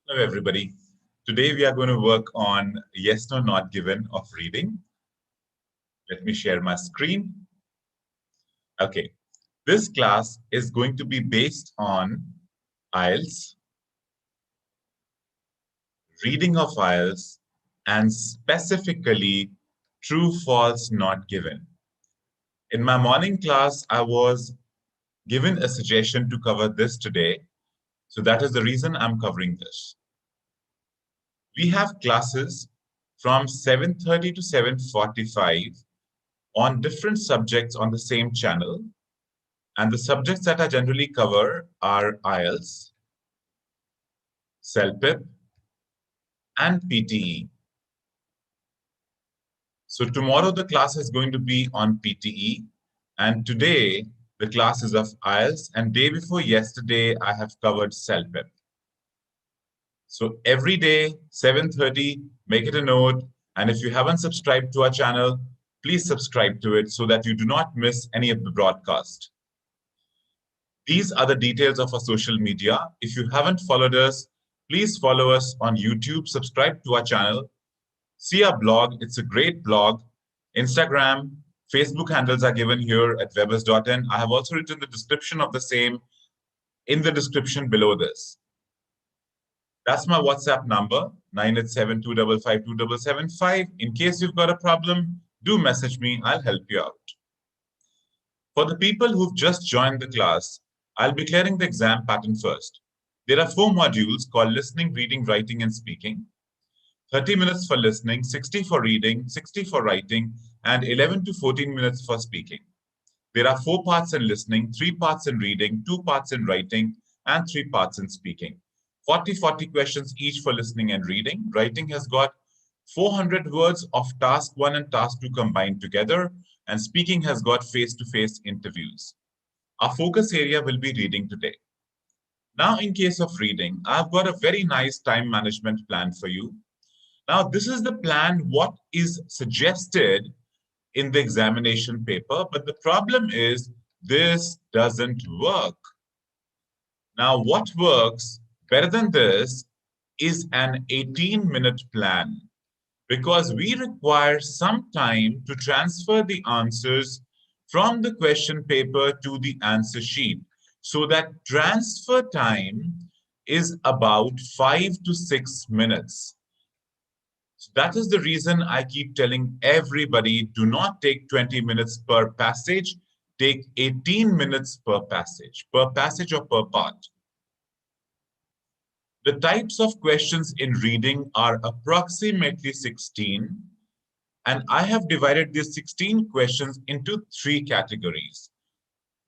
Hello, everybody. Today we are going to work on yes, no, not given of reading. Let me share my screen. Okay. This class is going to be based on IELTS, reading of IELTS, and specifically true, false, not given. In my morning class, I was given a suggestion to cover this today. So that is the reason I'm covering this. We have classes from 7:30 to 7:45 on different subjects on the same channel. And the subjects that I generally cover are IELTS, CELPIP, and PTE. So tomorrow the class is going to be on PTE. And today the class is of IELTS. And day before yesterday, I have covered CELPIP. So every day, 7:30, make it a note. And if you haven't subscribed to our channel, please subscribe to it so that you do not miss any of the broadcast. These are the details of our social media. If you haven't followed us, please follow us on YouTube, subscribe to our channel, see our blog. It's a great blog. Instagram, Facebook handles are given here at Webberz.in. I have also written the description of the same in the description below this. That's my WhatsApp number, 987-255-2775. In case you've got a problem, do message me. I'll help you out. For the people who've just joined the class, I'll be clearing the exam pattern first. There are 4 modules called listening, reading, writing, and speaking. 30 minutes for listening, 60 for reading, 60 for writing, and 11 to 14 minutes for speaking. There are 4 parts in listening, 3 parts in reading, 2 parts in writing, and 3 parts in speaking. 40 questions each for listening and reading. Writing has got 400 words of task 1 and task 2 combined together, and speaking has got face-to-face interviews. Our focus area will be reading today. Now, in case of reading, I've got a very nice time management plan for you. Now, this is the plan, what is suggested in the examination paper, but the problem is this doesn't work. Now, what works better than this is an 18-minute plan, because we require some time to transfer the answers from the question paper to the answer sheet. So that transfer time is about 5 to 6 minutes. So that is the reason I keep telling everybody, do not take 20 minutes per passage, take 18 minutes per passage or per part. The types of questions in reading are approximately 16, and I have divided these 16 questions into 3 categories.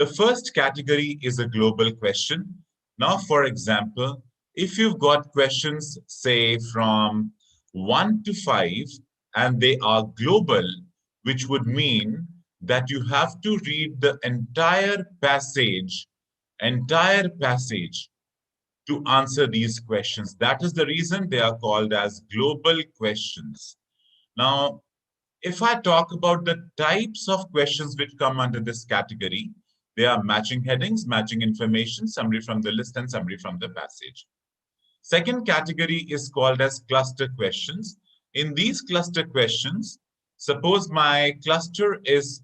The first category is a global question. Now, for example, if you've got questions, say, from 1 to 5, and they are global, which would mean that you have to read the entire passage to answer these questions. That is the reason they are called as global questions. Now, if I talk about the types of questions which come under this category, they are matching headings, matching information, summary from the list, and summary from the passage. Second category is called as cluster questions. In these cluster questions, suppose my cluster is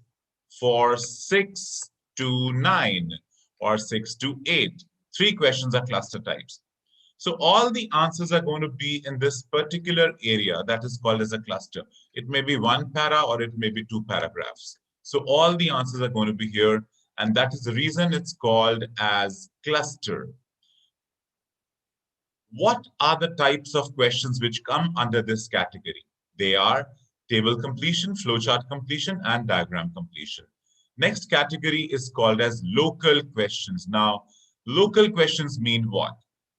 for 6 to 9 or 6 to 8. 3 questions are cluster types. So all the answers are going to be in this particular area that is called as a cluster. It may be 1 para or it may be 2 paragraphs. So all the answers are going to be here, and that is the reason it's called as cluster. What are the types of questions which come under this category? They are table completion, flowchart completion, and diagram completion. Next category is called as local questions. Now, local questions mean what?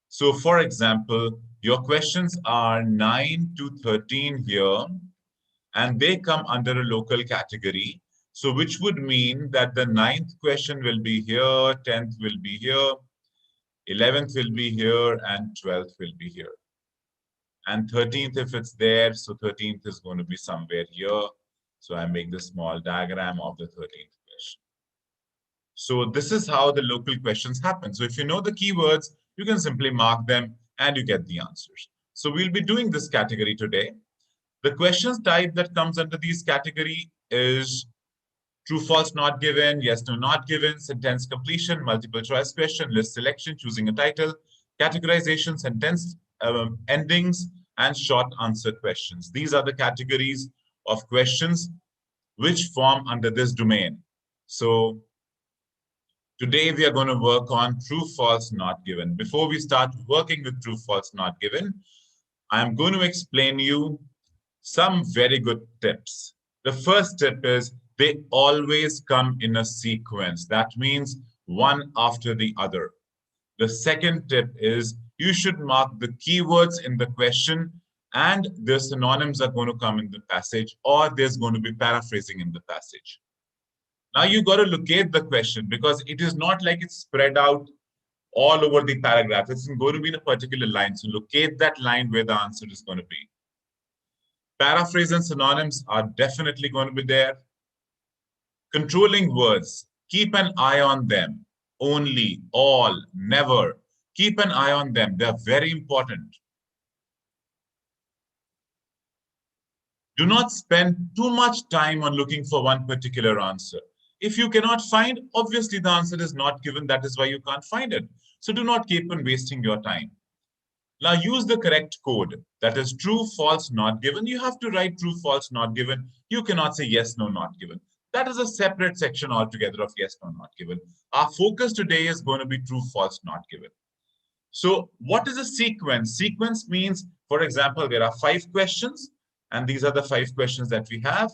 So, for example, your questions are 9 to 13 here, and they come under a local category. So, which would mean that the 9th question will be here, 10th will be here, 11th will be here, and 12th will be here. And 13th, if it's there, so 13th is going to be somewhere here. So I make this small diagram of the 13th question. So this is how the local questions happen. So if you know the keywords, you can simply mark them and you get the answers. So we'll be doing this category today. The questions type that comes under these category is true, false, not given, yes, no, not given, sentence completion, multiple choice question, list selection, choosing a title, categorization, sentence endings, and short answer questions. These are the categories of questions which form under this domain. So today we are going to work on true, false, not given. Before we start working with true, false, not given, I'm going to explain you some very good tips. The first tip is they always come in a sequence. That means one after the other. The second tip is you should mark the keywords in the question and the synonyms are going to come in the passage, or there's going to be paraphrasing in the passage. Now you got to locate the question because it is not like it's spread out all over the paragraph. It's going to be in a particular line. So locate that line where the answer is going to be. Paraphrase and synonyms are definitely going to be there. Controlling words, keep an eye on them. Only, all, never. Keep an eye on them. They're very important. Do not spend too much time on looking for one particular answer. If you cannot find, obviously the answer is not given. That is why you can't find it. So do not keep on wasting your time. Now use the correct code. That is true, false, not given. You have to write true, false, not given. You cannot say yes, no, not given. That is a separate section altogether of yes, no, not given. Our focus today is going to be true, false, not given. So what is a sequence? Sequence means, for example, there are 5 questions, and these are the 5 questions that we have.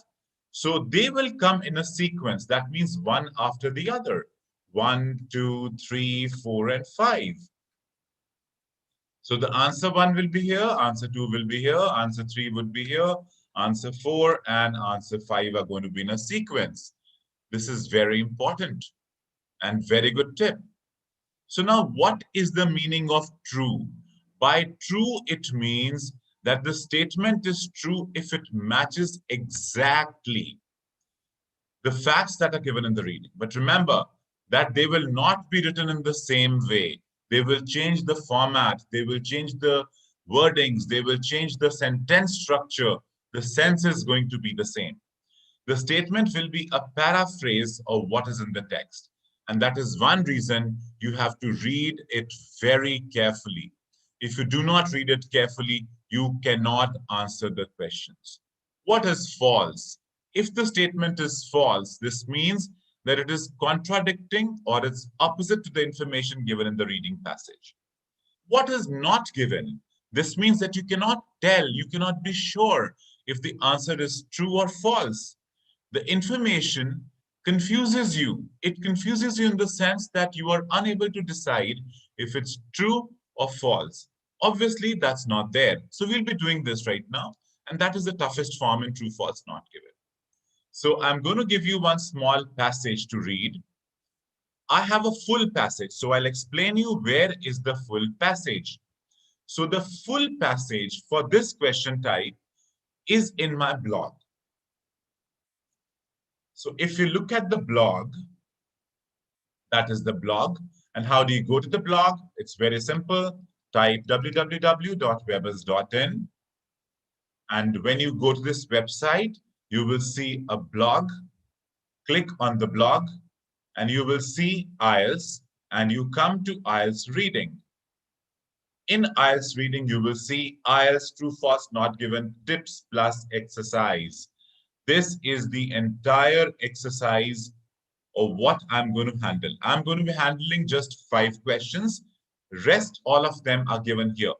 So they will come in a sequence. That means one after the other. 1, 2, 3, 4, and 5. So the answer 1 will be here, answer 2 will be here, answer 3 would be here, answer 4 and answer 5 are going to be in a sequence. This is very important and very good tip. So now what is the meaning of true? By true, it means that the statement is true if it matches exactly the facts that are given in the reading. But remember that they will not be written in the same way. They will change the format. They will change the wordings. They will change the sentence structure. The sense is going to be the same. The statement will be a paraphrase of what is in the text. And that is one reason you have to read it very carefully. If you do not read it carefully, you cannot answer the questions. What is false? If the statement is false, this means that it is contradicting or it's opposite to the information given in the reading passage. What is not given? This means that you cannot tell, you cannot be sure if the answer is true or false. The information confuses you. It confuses you in the sense that you are unable to decide if it's true or false. Obviously, that's not there. So we'll be doing this right now. And that is the toughest form in true, false, not given. So I'm going to give you one small passage to read. I have a full passage. So I'll explain you where is the full passage. So the full passage for this question type is in my blog. So if you look at the blog, that is the blog. And how do you go to the blog? It's very simple. Type www.webberz.in. And when you go to this website, you will see a blog. Click on the blog and you will see IELTS and you come to IELTS reading. In IELTS reading, you will see IELTS true, false, not given tips plus exercise. This is the entire exercise of what I'm going to handle. I'm going to be handling just 5 questions. Rest, all of them are given here.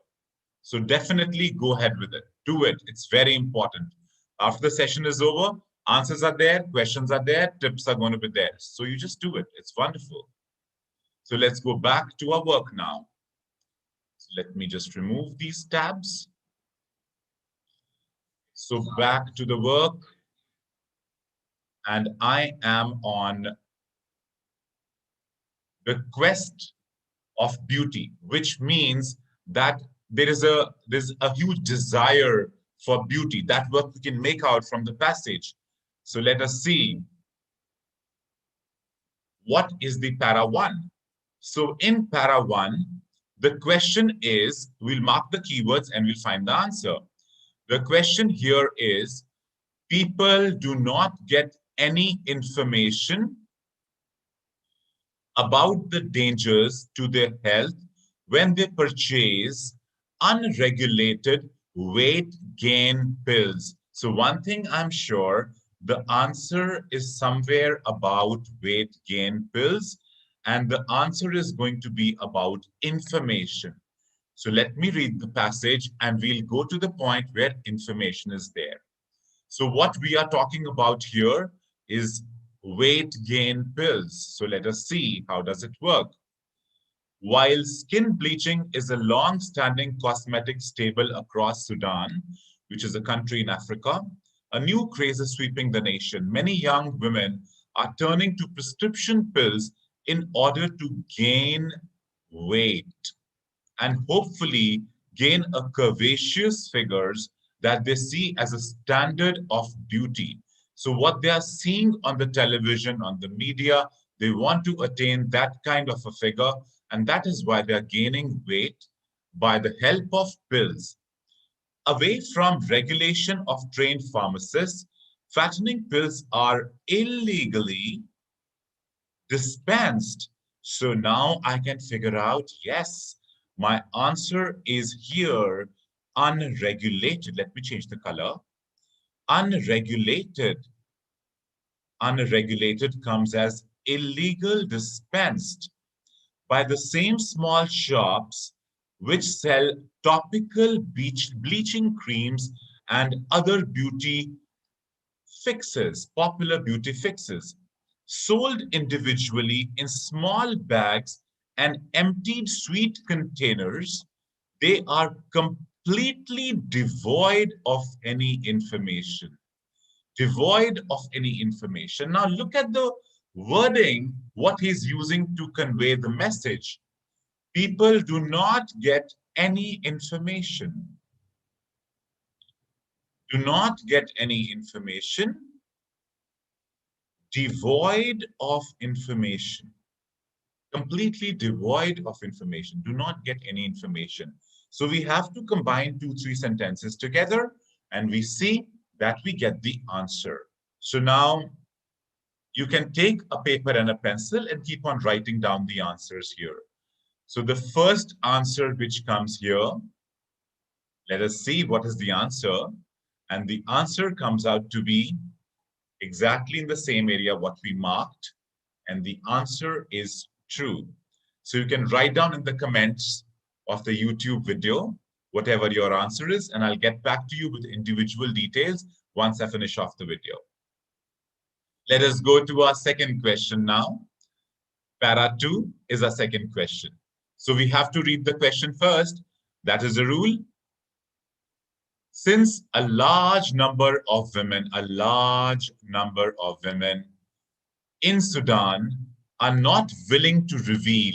So definitely go ahead with it. Do it. It's very important. After the session is over, answers are there, questions are there, tips are going to be there. So you just do it. It's wonderful. So let's go back to our work now. So let me just remove these tabs. So back to the work. And I am on the quest of beauty, which means that there's a huge desire for beauty. That's what we can make out from the passage. So let us see. What is the para 1? So in para 1, The question is, we'll mark the keywords and we'll find the answer. The question here is, people do not get any information about the dangers to their health when they purchase unregulated weight gain pills. So one thing I'm sure, the answer is somewhere about weight gain pills, and the answer is going to be about information. So let me read the passage and we'll go to the point where information is there. So what we are talking about here is weight gain pills. So let us see, how does it work? While skin bleaching is a long-standing cosmetic staple across Sudan, which is a country in Africa, a new craze is sweeping the nation. Many young women are turning to prescription pills in order to gain weight and hopefully gain a curvaceous figures that they see as a standard of beauty. So what they are seeing on the television, on the media, they want to attain that kind of a figure, and that is why they are gaining weight by the help of pills. Away from regulation of trained pharmacists, fattening pills are illegally dispensed. So now I can figure out, yes, my answer is here, unregulated. Let me change the color. Unregulated. Unregulated comes as illegal dispensed by the same small shops which sell topical bleaching creams and other beauty fixes, popular beauty fixes, sold individually in small bags and emptied sweet containers. They are completely devoid of any information. Devoid of any information. Now look at the wording, what he's using to convey the message. People do not get any information. Do not get any information. Devoid of information. Completely devoid of information. Do not get any information. So we have to combine 2-3 sentences together and we see that we get the answer. So now you can take a paper and a pencil and keep on writing down the answers here. So the first answer which comes here, let us see what is the answer. And the answer comes out to be exactly in the same area what we marked. And the answer is true. So you can write down in the comments of the YouTube video whatever your answer is, and I'll get back to you with individual details once I finish off the video. Let us go to our second question now. Para 2 is our second question. So we have to read the question first. That is a rule. Since a large number of women in Sudan are not willing to reveal,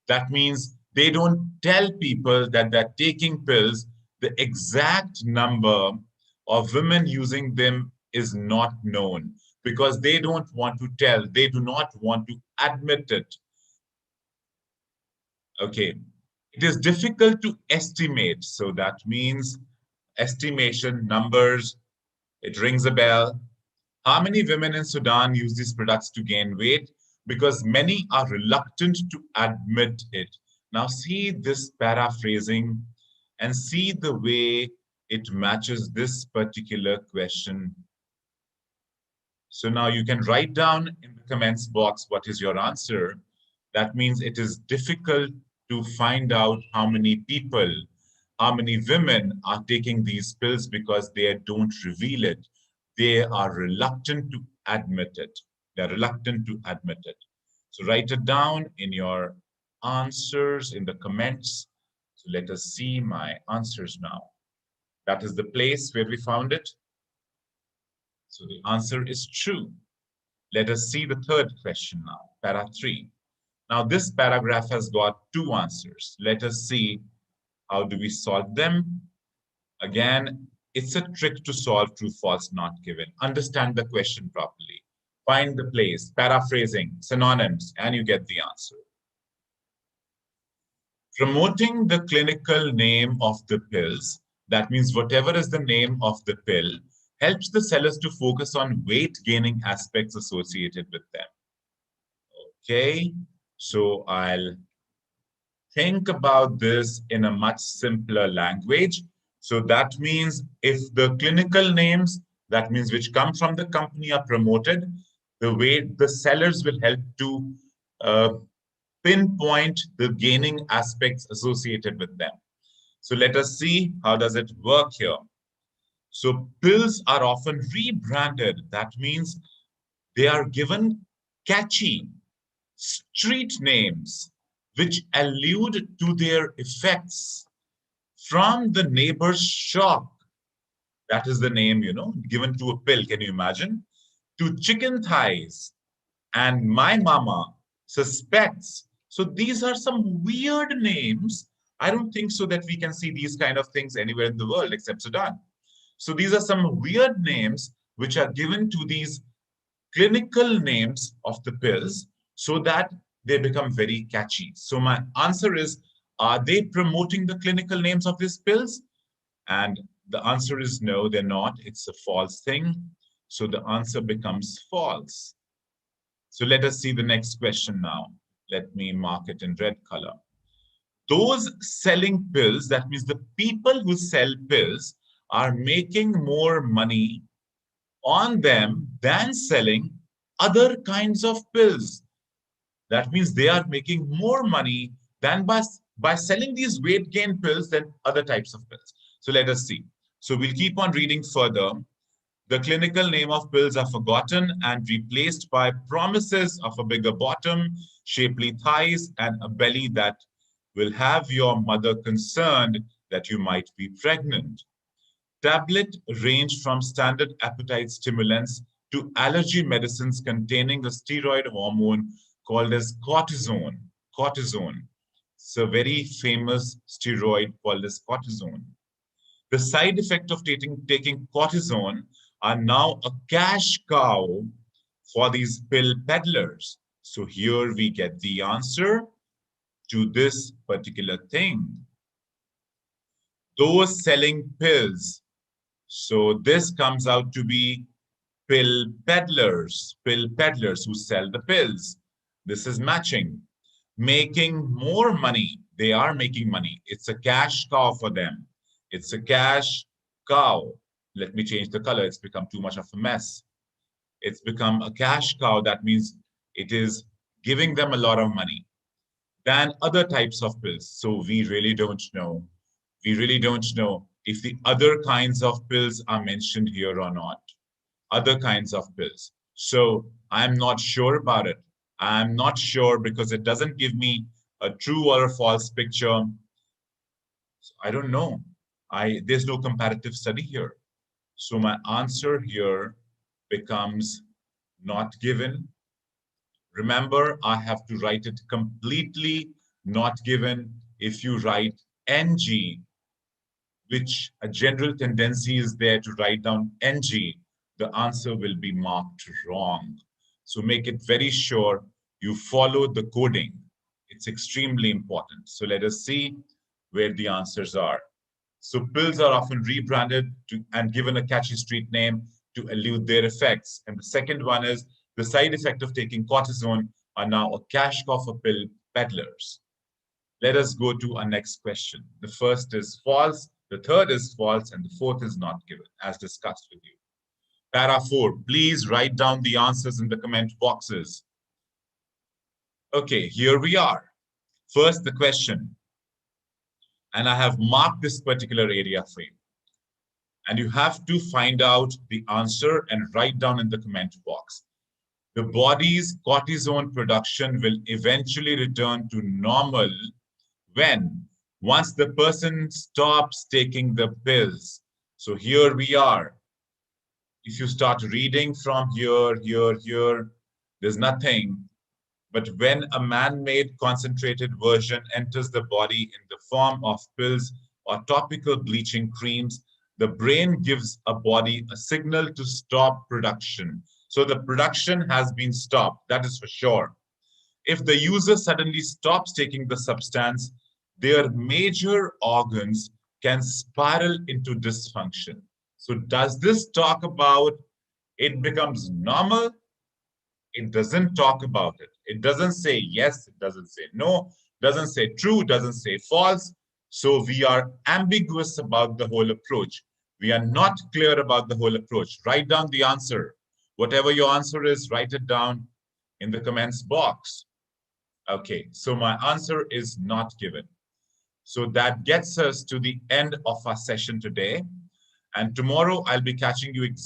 that means they don't tell people that they're taking pills, the exact number of women using them is not known because they don't want to tell, they do not want to admit it. Okay, it is difficult to estimate. So that means estimation, numbers, it rings a bell. How many women in Sudan use these products to gain weight? Because many are reluctant to admit it. Now see this paraphrasing and see the way it matches this particular question. So now you can write down in the comments box what is your answer. That means it is difficult to find out how many people, how many women are taking these pills because they don't reveal it. They are reluctant to admit it. They're reluctant to admit it. So write it down in your answers in the comments. So let us see my answers now. That is the place where we found it. So the answer is true. Let us see the third question now, para 3. Now this paragraph has got 2 answers. Let us see how do we solve them. Again, it's a trick to solve true, false, not given. Understand the question properly. Find the place, paraphrasing, synonyms, and you get the answer. Promoting the clinical name of the pills, that means whatever is the name of the pill, helps the sellers to focus on weight gaining aspects associated with them. Okay, so I'll think about this in a much simpler language. So that means if the clinical names, that means which come from the company, are promoted, the way the sellers will help to uh, pinpoint the gaining aspects associated with them. So let us see how does it work here. So pills are often rebranded. That means they are given catchy street names which allude to their effects from the neighbor's shop. That is the name, given to a pill. Can you imagine? To chicken thighs and my mama suspects. So these are some weird names. I don't think so that we can see these kind of things anywhere in the world except Sudan. So these are some weird names which are given to these clinical names of the pills so that they become very catchy. So my answer is, are they promoting the clinical names of these pills? And the answer is no, they're not. It's a false thing. So the answer becomes false. So let us see the next question now. Let me mark it in red color. Those selling pills, that means the people who sell pills, are making more money on them than selling other kinds of pills. That means they are making more money than by selling these weight gain pills than other types of pills. So let us see. So we'll keep on reading further. The clinical name of pills are forgotten and replaced by promises of a bigger bottom, shapely thighs, and a belly that will have your mother concerned that you might be pregnant. Tablet range from standard appetite stimulants to allergy medicines containing a steroid hormone called as cortisone. Cortisone. It's a very famous steroid called as cortisone. The side effect of taking cortisone are now a cash cow for these pill peddlers. So here we get the answer to this particular thing. Those selling pills. So this comes out to be pill peddlers who sell the pills. This is matching. Making more money. They are making money. It's a cash cow for them. It's a cash cow. Let me change the color. It's become too much of a mess. It's become a cash cow. That means it is giving them a lot of money than other types of pills. So we really don't know. We really don't know if the other kinds of pills are mentioned here or not. Other kinds of pills. So I'm not sure about it. I'm not sure because it doesn't give me a true or a false picture. So I don't know. There's no comparative study here. So my answer here becomes not given. Remember, I have to write it completely not given. If you write NG, which a general tendency is there to write down NG, the answer will be marked wrong. So make it very sure you follow the coding. It's extremely important. So let us see where the answers are. So pills are often rebranded and given a catchy street name to elude their effects. And the second one is the side effect of taking cortisone are now a cash cow for pill peddlers. Let us go to our next question. The first is false, the third is false, and the fourth is not given, as discussed with you. Para 4, please write down the answers in the comment boxes. Okay, here we are. First, the question. And I have marked this particular area for you. And you have to find out the answer and write down in the comment box. The body's cortisone production will eventually return to normal when? Once the person stops taking the pills. So here we are. If you start reading from here, there's nothing. But when a man-made concentrated version enters the body in the form of pills or topical bleaching creams, the brain gives a body a signal to stop production. So the production has been stopped, that is for sure. If the user suddenly stops taking the substance, their major organs can spiral into dysfunction. So does this talk about it becomes normal? It doesn't talk about it. It doesn't say yes, it doesn't say no, doesn't say true, doesn't say false. So we are ambiguous about the whole approach. We are not clear about the whole approach. Write down the answer. Whatever your answer is, write it down in the comments box. Okay, so my answer is not given. So that gets us to the end of our session today. And tomorrow I'll be catching you